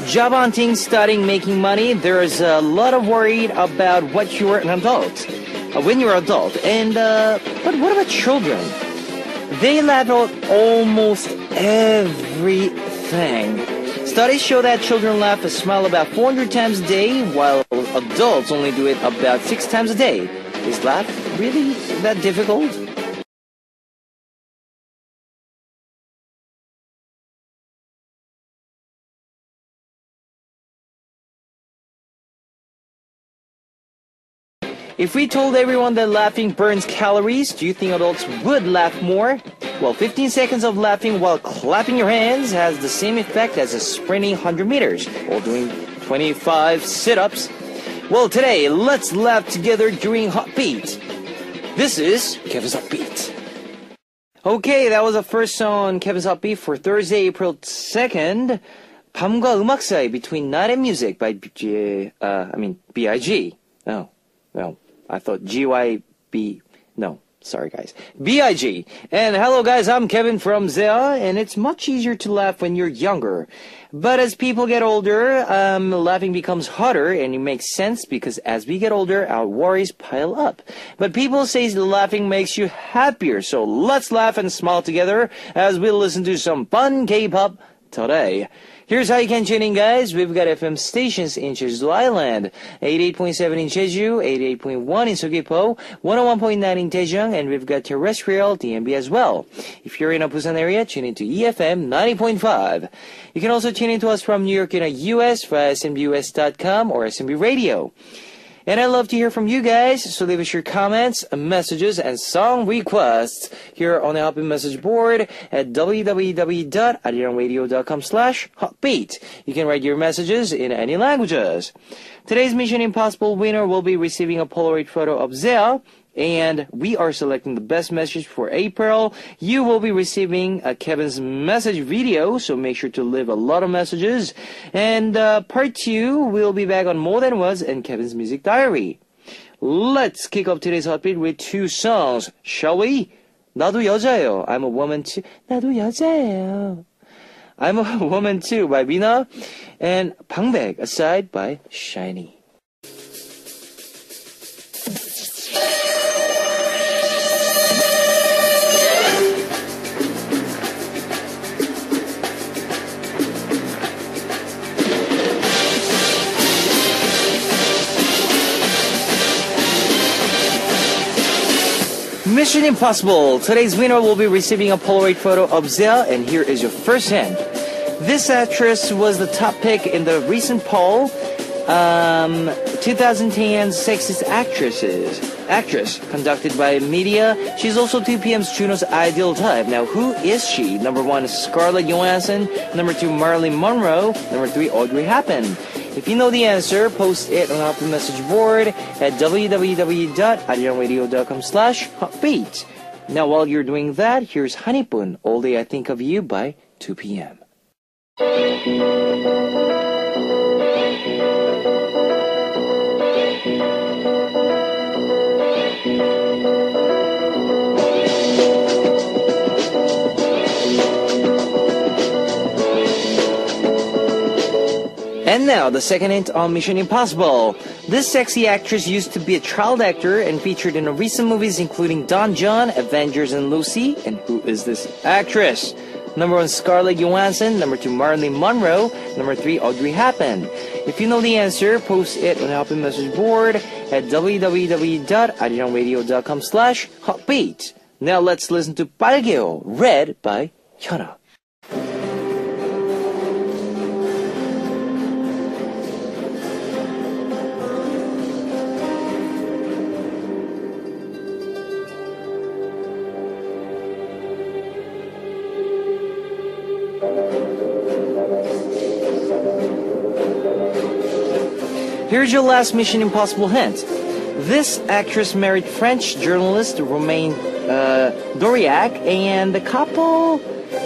job hunting, studying, making money, there's a lot of worry about what you're an adult, when you're an adult. And but what about children? They laugh at almost everything. Studies show that children laugh and smile about 400 times a day, while adults only do it about 6 times a day. Is laugh really that difficult? If we told everyone that laughing burns calories, do you think adults would laugh more? Well, 15 seconds of laughing while clapping your hands has the same effect as a sprinting 100 meters or doing 25 sit-ups. Well, today, let's laugh together during Hot Beat. This is Kevin's Hot Beat. Okay, that was the first song on Kevin's Hot Beat for Thursday, April 2nd. 밤과 음악 사이, Between Night and Music by B.I.G. Oh, well, I thought G-Y-B... No, sorry guys. B.I.G. And hello guys, I'm Kevin from Zea, and it's much easier to laugh when you're younger. But as people get older, laughing becomes harder, and it makes sense because as we get older, our worries pile up. But people say laughing makes you happier, so let's laugh and smile together as we listen to some fun K-pop today. Here's how you can tune in, guys. We've got FM stations in Jeju Island, 88.7 in Jeju, 88.1 in Seogwipo, 101.9 in Daejeon, and we've got terrestrial DMB as well. If you're in a Busan area, tune into EFM 90.5. You can also tune in to us from New York in the US via smbus.com or SMB Radio. And I'd love to hear from you guys, so leave us your comments, messages, and song requests here on the Hotbeat message board at www.arirangradio.com/hotbeat. You can write your messages in any languages. Today's Mission Impossible winner will be receiving a Polaroid photo of Zea, and we are selecting the best message for April. You will be receiving a Kevin's message video, so make sure to leave a lot of messages. And part 2, we'll be back on More Than Was and Kevin's Music Diary. Let's kick off today's Hotbeat with 2 songs, shall we? 나도 여자예요. I'm a woman too. 나도 여자예요. I'm a woman too by Mina, and 방백 Aside by Shiny. Mission Impossible. Today's winner will be receiving a Polaroid photo of Zea, and here is your first hint. This actress was the top pick in the recent poll, 2010 Sexiest Actress, conducted by Media. She's also 2PM's Juno's ideal type. Now, who is she? Number 1 is Scarlett Johansson. Number 2, Marilyn Monroe. Number 3, Audrey Hepburn. If you know the answer, post it on our message board at www.arirangradio.com/hotbeat. Now, while you're doing that, here's Honeypoon, All Day I Think of You by 2PM. And now, the second hint on Mission Impossible. This sexy actress used to be a child actor and featured in recent movies including Don John, Avengers, and Lucy. And who is this actress? Number 1, Scarlett Johansson. Number 2, Marilyn Monroe. Number 3, Audrey Hepburn. If you know the answer, post it on the Hotbeat message board at www.arirangradio.com/hotbeat. Now let's listen to 빨개요, Red by Hyuna. Here's your last Mission Impossible hint. This actress married French journalist Romain Doriac, and the couple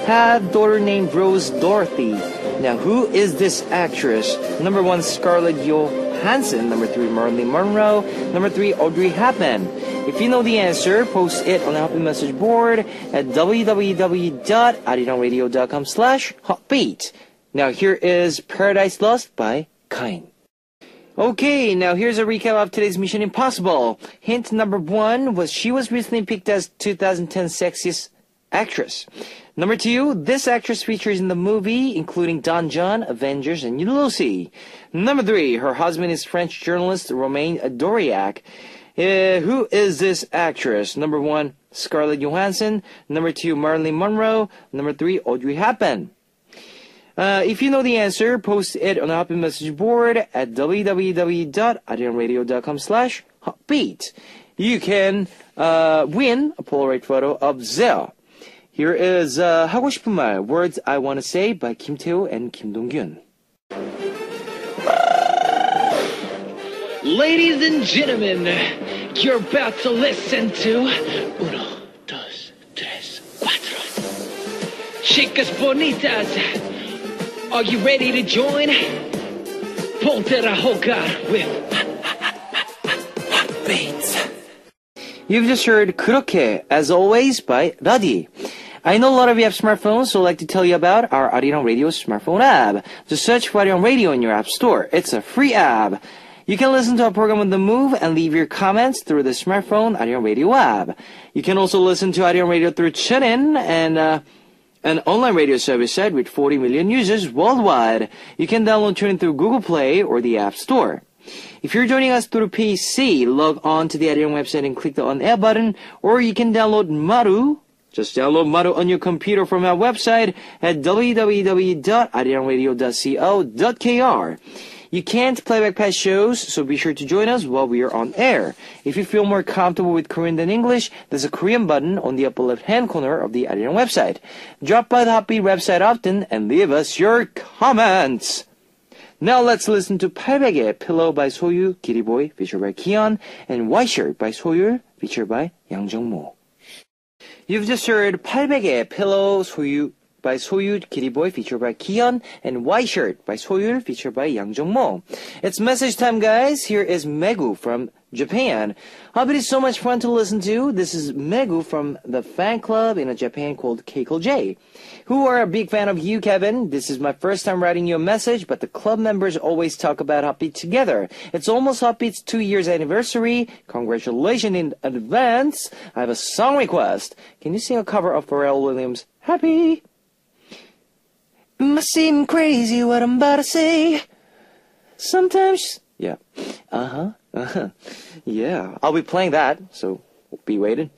had a daughter named Rose Dorothy. Now, who is this actress? Number 1, Scarlett Johansson. Number 3, Marilyn Monroe. Number 3, Audrey Hepburn. If you know the answer, post it on the Hotbeat message board at www.arirangradio.com/hotbeat. Now here is Paradise Lost by Kain. Okay, now here's a recap of today's Mission Impossible. Hint number 1 was she was recently picked as 2010 Sexiest Actress. Number 2, this actress features in the movie, including Don John, Avengers, and Lucy. Number 3, her husband is French journalist Romain Doriac. Who is this actress? Number 1, Scarlett Johansson. Number 2, Marilyn Monroe. Number 3, Audrey Hepburn. If you know the answer, post it on the Hotbeat message board at www.arianradio.com/hotbeat. You can win a Polaroid photo of Zell. Here is 하고 싶은 말, Words I Wanna Say by Kim Tae-ho and Kim Dong-gyun. Ladies and gentlemen, you're about to listen to Uno, Dos, Tres, Cuatro. Chicas bonitas, are you ready to join? Ponte a jugar with Beats. You've just heard 그렇게, as always, by Radi. I know a lot of you have smartphones, so I'd like to tell you about our Arirang Radio smartphone app. Just search for Arirang Radio in your app store. It's a free app. You can listen to our program on the move and leave your comments through the smartphone Arirang Radio app. You can also listen to Arirang Radio through TuneIn and an online radio service site with 40 million users worldwide. You can download TuneIn through Google Play or the App Store. If you're joining us through PC, log on to the Arirang website and click the On Air button, or you can download Maru. Just download Maru on your computer from our website at www.arirangradio.co.kr. You can't play back past shows, so be sure to join us while we are on air. If you feel more comfortable with Korean than English, there's a Korean button on the upper left-hand corner of the Arirang website. Drop by the Hotbeat website often and leave us your comments. Now let's listen to 800의 Pillow by Soyu, Kitty Boy featured by Kion, and White Shirt by Soyul featured by Yang Jung-mo. You've just heard 800의 Pillow by Soyul, Kitty Boy featured by Kion, and White Shirt by Soyul featured by Yang Jung-mo. It's message time, guys. Here is Megu from Japan. Hotbeat is so much fun to listen to. This is Megu from the fan club in Japan called Keiko J, who are a big fan of you, Kevin. This is my first time writing you a message, but the club members always talk about Hotbeat together. It's almost Hotbeat's 2 years anniversary. Congratulations in advance. I have a song request. Can you sing a cover of Pharrell Williams' Happy? It must seem crazy what I'm about to say. Sometimes, yeah. Yeah, I'll be playing that, so be waiting.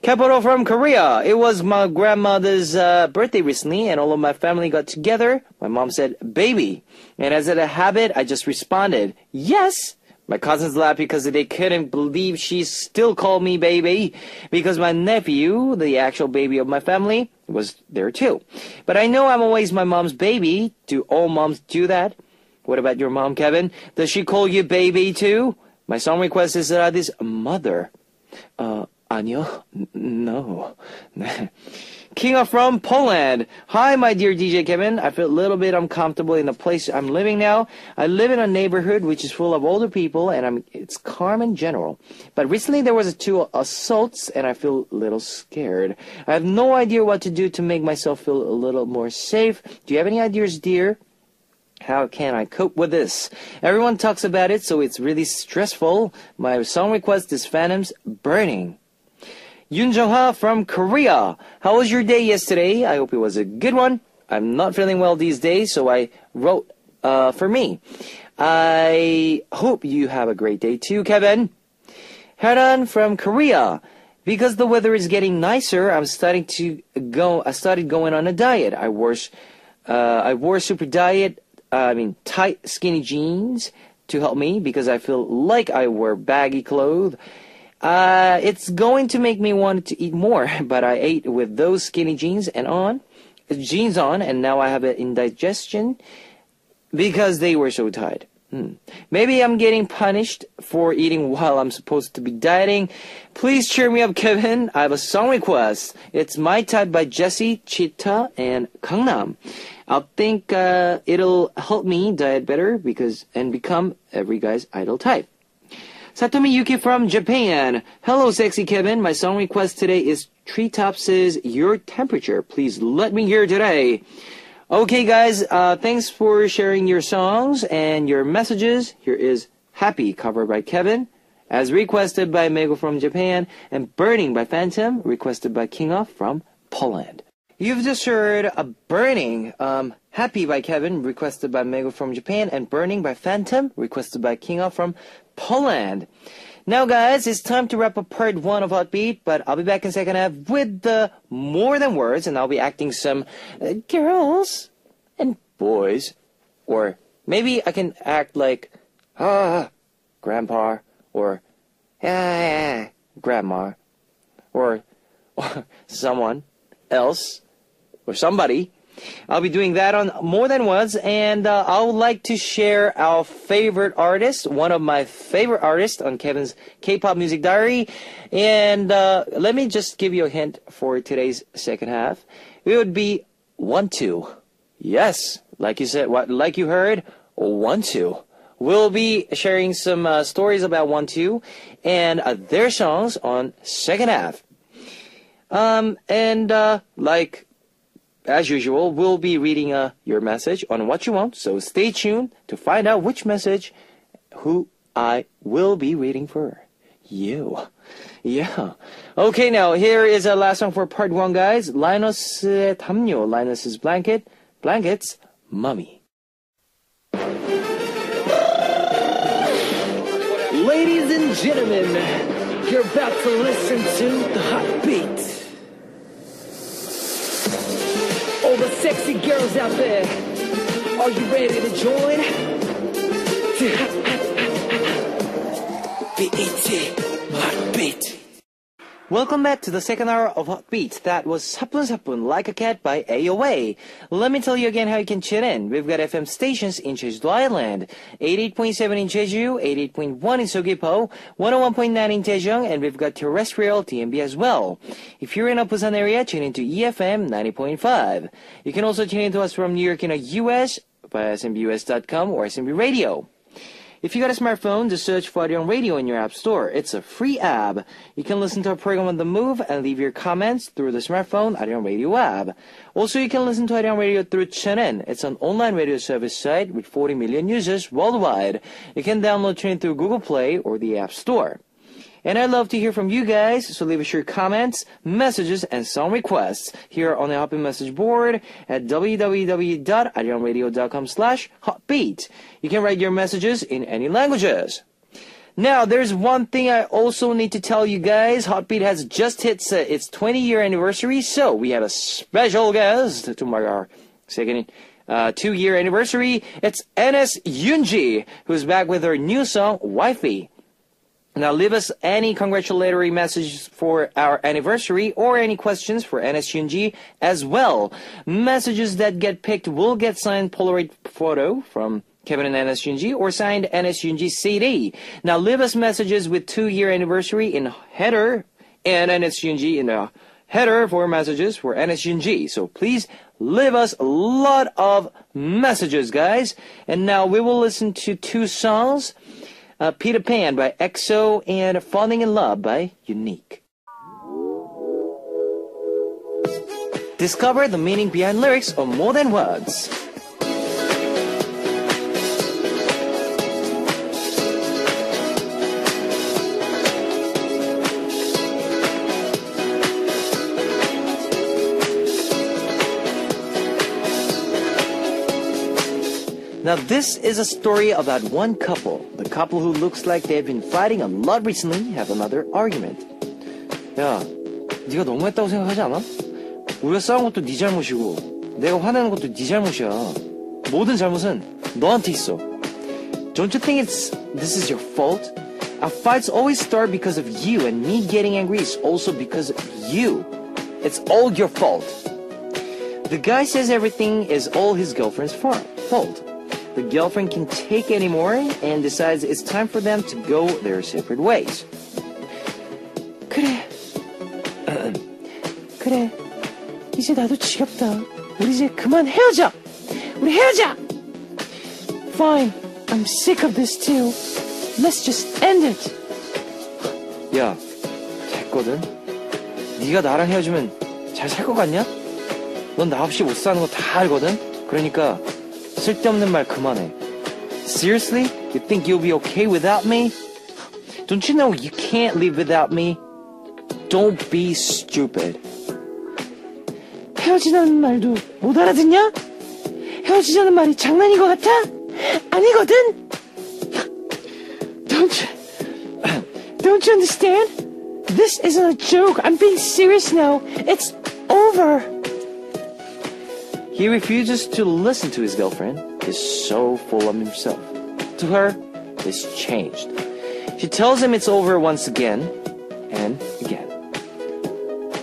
Capital from Korea. It was my grandmother's birthday recently, and all of my family got together. My mom said, baby. And as a habit, I just responded, yes. My cousins laughed because they couldn't believe she still called me baby, because my nephew, the actual baby of my family, was there too. But I know I'm always my mom's baby. Do all moms do that? What about your mom, Kevin? Does she call you baby too? My song request is Radi's mother. 아니요, no. Kinga from Poland. Hi, my dear DJ Kevin. I feel a little bit uncomfortable in the place I'm living now. I live in a neighborhood which is full of older people, and it's calm in general. But recently there was 2 assaults, and I feel a little scared. I have no idea what to do to make myself feel a little more safe. Do you have any ideas, dear? How can I cope with this? Everyone talks about it, so it's really stressful. My song request is Phantom's Burning. Yoon Jung-ha from Korea. How was your day yesterday? I hope it was a good one. I'm not feeling well these days, so I wrote for me. I hope you have a great day too, Kevin. Haran from Korea. Because the weather is getting nicer, I started going on a diet. I wore super tight skinny jeans to help me because I feel like I wear baggy clothes. It's going to make me want to eat more, but I ate with those skinny jeans on, and now I have an indigestion because they were so tight. Maybe I'm getting punished for eating while I'm supposed to be dieting. Please cheer me up, Kevin. I have a song request. It's My Type by Jessie, Cheetah, and Gangnam. I think it'll help me diet better and become every guy's idol type. Satomi Yuki from Japan. Hello, sexy Kevin. My song request today is Treetops' Your Temperature. Please let me hear today. Okay, guys, thanks for sharing your songs and your messages. Here is Happy, covered by Kevin, as requested by Mego from Japan, and Burning by Phantom, requested by King of from Poland. You've just heard a Burning, Happy by Kevin, requested by Mego from Japan, and Burning by Phantom, requested by King of from Poland. Now, guys, it's time to wrap up part 1 of Hot Beat, but I'll be back in second half with the More Than Words, and I'll be acting some girls and boys. Or maybe I can act like, grandpa, or grandma, or someone else, or somebody. I'll be doing that on More Than Words, and I would like to share our favorite artist, one of my favorite artists on Kevin's K-pop Music Diary. And let me just give you a hint for today's second half. It would be 1-2. Yes, like you said, like you heard, 1-2. We'll be sharing some stories about 1-2 and their songs on second half. Like as usual, we'll be reading your message on What You Want, so stay tuned to find out which message who I will be reading for you. Yeah. Okay, now here is our last song for part 1, guys. Linus의 담요, Linus's Blankets, Mummy. Ladies and gentlemen, you're about to listen to the Hot Beat. All the sexy girls out there, are you ready to join? BET, Hot Beat. Welcome back to the second hour of Hot Beat. That was 사뿐사뿐 Like a Cat by AOA. Let me tell you again how you can tune in. We've got FM stations in Jeju Island, 88.7 in Jeju, 88.1 in Seogwipo, 101.9 in Daejeong, and we've got terrestrial TMB as well. If you're in a Busan area, tune into EFM 90.5. You can also tune into us from New York in the US via smbus.com or SMB Radio. If you got a smartphone, just search for Arirang Radio in your app store. It's a free app. You can listen to our program on the move and leave your comments through the smartphone Arirang Radio app. Also, you can listen to Arirang Radio through Chenin. It's an online radio service site with 40 million users worldwide. You can download Chenin through Google Play or the App Store. And I'd love to hear from you guys, so leave us your comments, messages, and song requests here on the Hot Beat message board at www.arirangradio.com/hotbeat. You can write your messages in any languages. Now, there's one thing I also need to tell you guys. Hot Beat has just hit its 20-year anniversary, so we have a special guest to mark our second 2-year anniversary. It's NS Yoonji, who's back with her new song, Wifey. Now, leave us any congratulatory messages for our anniversary or any questions for NS Yoonji as well. Messages that get picked will get signed Polaroid photo from Kevin and NS Yoonji or signed NS Yoonji CD. Now, leave us messages with 2-year anniversary in header and NS Yoonji in the header for messages for NS Yoonji. So please leave us a lot of messages, guys. And now we will listen to 2 songs. Peter Pan by EXO and Falling in Love by Unique. Discover the meaning behind lyrics of More Than Words. Now, this is a story about one couple. The couple who looks like they've been fighting a lot recently have another argument. 야, 네가 너무했다고 생각하지 않아? 우리가 싸운 것도 네 잘못이고 내가 화내는 것도 네 잘못이야. 모든 잘못은 너한테 있어. Don't you think this is your fault? Our fights always start because of you, and me getting angry is also because of you. It's all your fault. The guy says everything is all his girlfriend's fault. The girlfriend can't take anymore and decides it's time for them to go their separate ways. 그래. 그래. 이제 나도 지겹다. 우리 이제 그만 헤어져. 우리 헤어져. Fine. I'm sick of this too. Let's just end it. 야, 됐거든. 네가 나랑 헤어지면 잘 살 것 같냐? 넌 나 없이 못 사는 거 다 알거든. 그러니까 쓸데없는 말 그만해. Seriously? You think you'll be okay without me? Don't you know you can't live without me? Don't be stupid. 헤어지자는 말도 못 알아듣냐? 헤어지자는 말이 장난인 것 같아? 아니거든? Don't you understand? This isn't a joke. I'm being serious now. It's over. He refuses to listen to his girlfriend. He's so full of himself. To her, it's changed. She tells him it's over once again and again.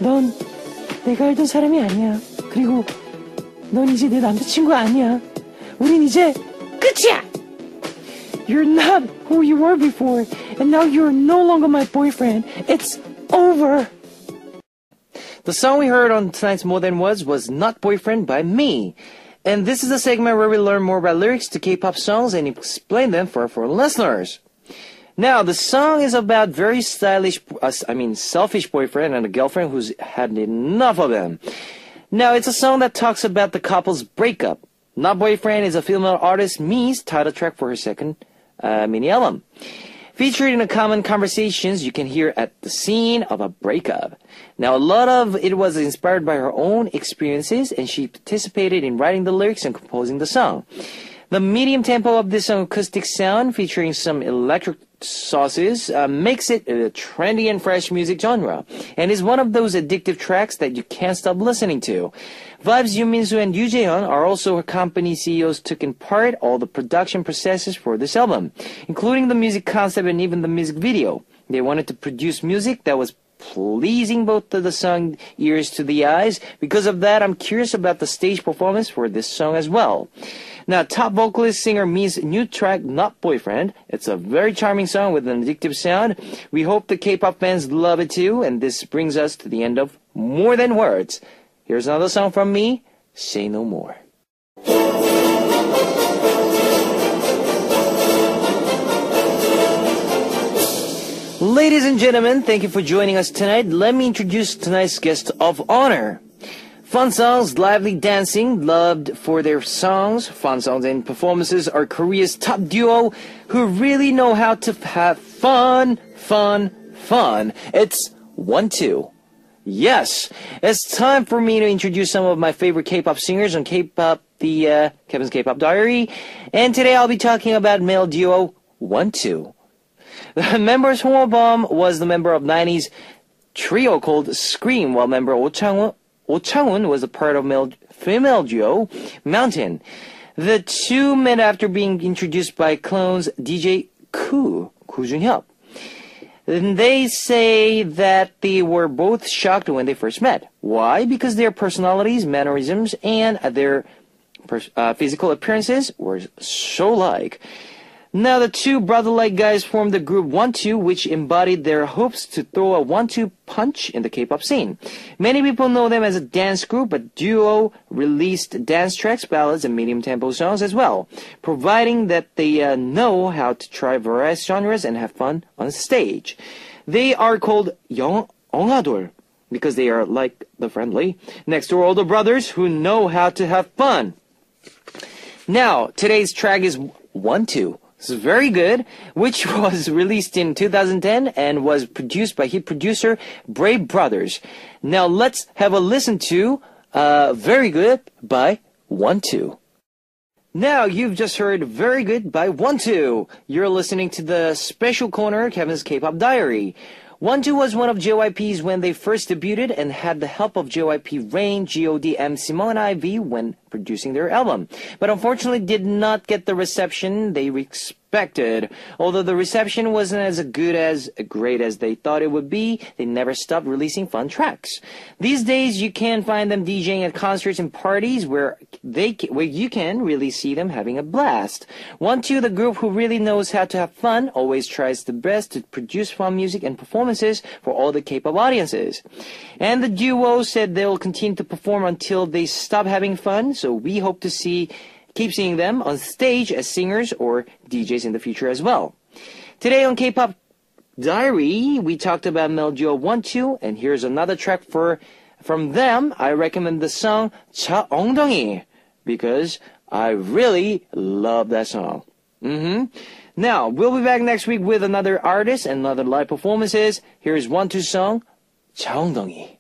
넌 내가 알던 사람이 아니야. 그리고 넌 이제 내 남자친구 아니야. 우린 이제 끝이야. You're not who you were before, and now you're no longer my boyfriend. It's over. The song we heard on tonight's More Than Words was Not Boyfriend by Me. And this is a segment where we learn more about lyrics to K-pop songs and explain them for foreign listeners. Now, the song is about very selfish boyfriend and a girlfriend who's had enough of him. Now, it's a song that talks about the couple's breakup. Not Boyfriend is a female artist Mi's title track for her second mini album. Featured in the common conversations you can hear at the scene of a breakup. Now, a lot of it was inspired by her own experiences, and she participated in writing the lyrics and composing the song. The medium tempo of this acoustic sound, featuring some electric sauces, makes it a trendy and fresh music genre, and is one of those addictive tracks that you can't stop listening to. Vibes, Yoo Min-soo and Yoo Jae-hyun are also her company CEOs, took in part all the production processes for this album, including the music concept and even the music video. They wanted to produce music that was pleasing both to the song ears to the eyes. Because of that, I'm curious about the stage performance for this song as well. Now, top vocalist singer Mi's new track, Not Boyfriend. It's a very charming song with an addictive sound. We hope the K-pop fans love it too, and this brings us to the end of More Than Words. Here's another song from me, Say No More. Ladies and gentlemen, thank you for joining us tonight. Let me introduce tonight's guest of honor. Fun songs, lively dancing, loved for their songs, fun songs and performances are Korea's top duo who really know how to have fun. It's 1-2. Yes, it's time for me to introduce some of my favorite K-pop singers on K-pop, Kevin's K-pop Diary. And today I'll be talking about male duo 1-2. The member Song Ho-bum was the member of 90s trio called Scream, while member Oh Chang-un was a part of female duo Mountain. The two met after being introduced by clones DJ Koo Jun-hyuk. And they say that they were both shocked when they first met. Why? Because their personalities, mannerisms, and their physical appearances were so alike. Now, the two brother-like guys formed the group 1-2, which embodied their hopes to throw a 1-2 punch in the K-pop scene. Many people know them as a dance group, but duo released dance tracks, ballads, and medium-tempo songs as well, providing that they know how to try various genres and have fun on stage. They are called 영아돌 because they are like the friendly next-door older brothers who know how to have fun. Now, today's track is 1-2. This is very good, which was released in 2010 and was produced by hit producer Brave Brothers. Now let's have a listen to Very Good by 1-2. Now you've just heard Very Good by 1-2. You're listening to the special corner, Kevin's K-pop Diary. 1-2 was one of JYP's when they first debuted and had the help of JYP Rain, G.O.D, MC and IV when producing their album. But unfortunately did not get the reception they expected. Although the reception wasn't as great as they thought it would be, they never stopped releasing fun tracks. These days you can find them DJing at concerts and parties where you can really see them having a blast. 1-2, the group who really knows how to have fun, always tries the best to produce fun music and performances for all the K-pop audiences. And the duo said they'll continue to perform until they stop having fun, so we hope to keep seeing them on stage as singers or DJs in the future as well. Today on K-pop Diary, we talked about male duo 1-2, and here's another track from them. I recommend the song 자 엉덩이. because I really love that song. Now, we'll be back next week with another artist and another live performances. Here's 1-2 song, 자웅덩이.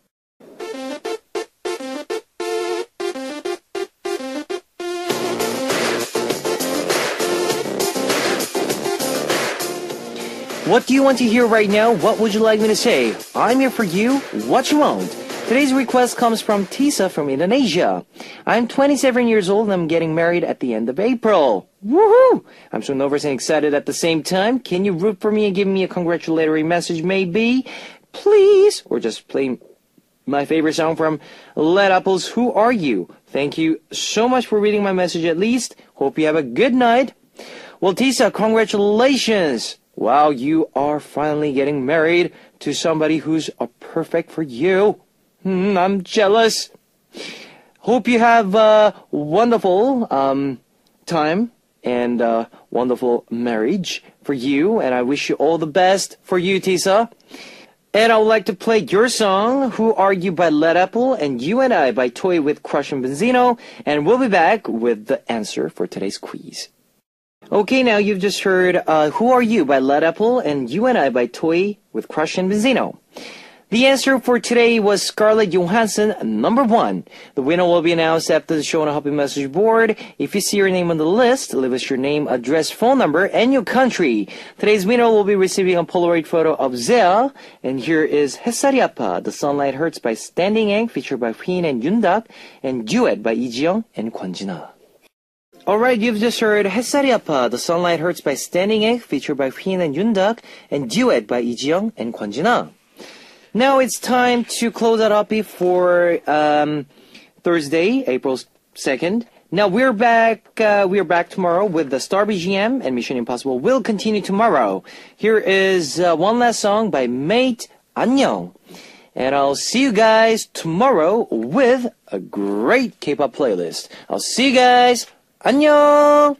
What do you want to hear right now? What would you like me to say? I'm here for you. What you want? Today's request comes from Tisa from Indonesia. I'm 27 years old and I'm getting married at the end of April. Woohoo! I'm so nervous and excited at the same time. Can you root for me and give me a congratulatory message maybe? Please? Or just play my favorite song from Led Apple's Who Are You? Thank you so much for reading my message at least. Hope you have a good night. Well, Tisa, congratulations! Wow, you are finally getting married to somebody who's perfect for you. I'm jealous. Hope you have a wonderful time and wonderful marriage for you. And I wish you all the best for you, Tisa. And I would like to play your song, Who Are You by Led Apple, and You and I by Toy with Crush and Benzino. And we'll be back with the answer for today's quiz. Okay, now you've just heard Who Are You by Led Apple and You and I by Toy with Crush and Benzino. The answer for today was Scarlett Johansson, number 1. The winner will be announced after the show on a Happy Message board. If you see your name on the list, leave us your name, address, phone number, and your country. Today's winner will be receiving a Polaroid photo of Zea. And here is 햇살이 아파, The Sunlight Hurts by Standing Egg, featured by Hui and Yoondak, and Duet by Lee Ji-young and Kwon-jina. Alright, you've just heard 햇살이 아파, The Sunlight Hurts by Standing Egg, featured by Hui and Yoondak, and Duet by Lee Ji-young and Kwon-jina. Now it's time to close out Happy for Thursday, April 2nd. Now we're back tomorrow with the Star BGM, and Mission Impossible will continue tomorrow. Here is one last song by Mate, 안녕. And I'll see you guys tomorrow with a great K-pop playlist. I'll see you guys. 안녕.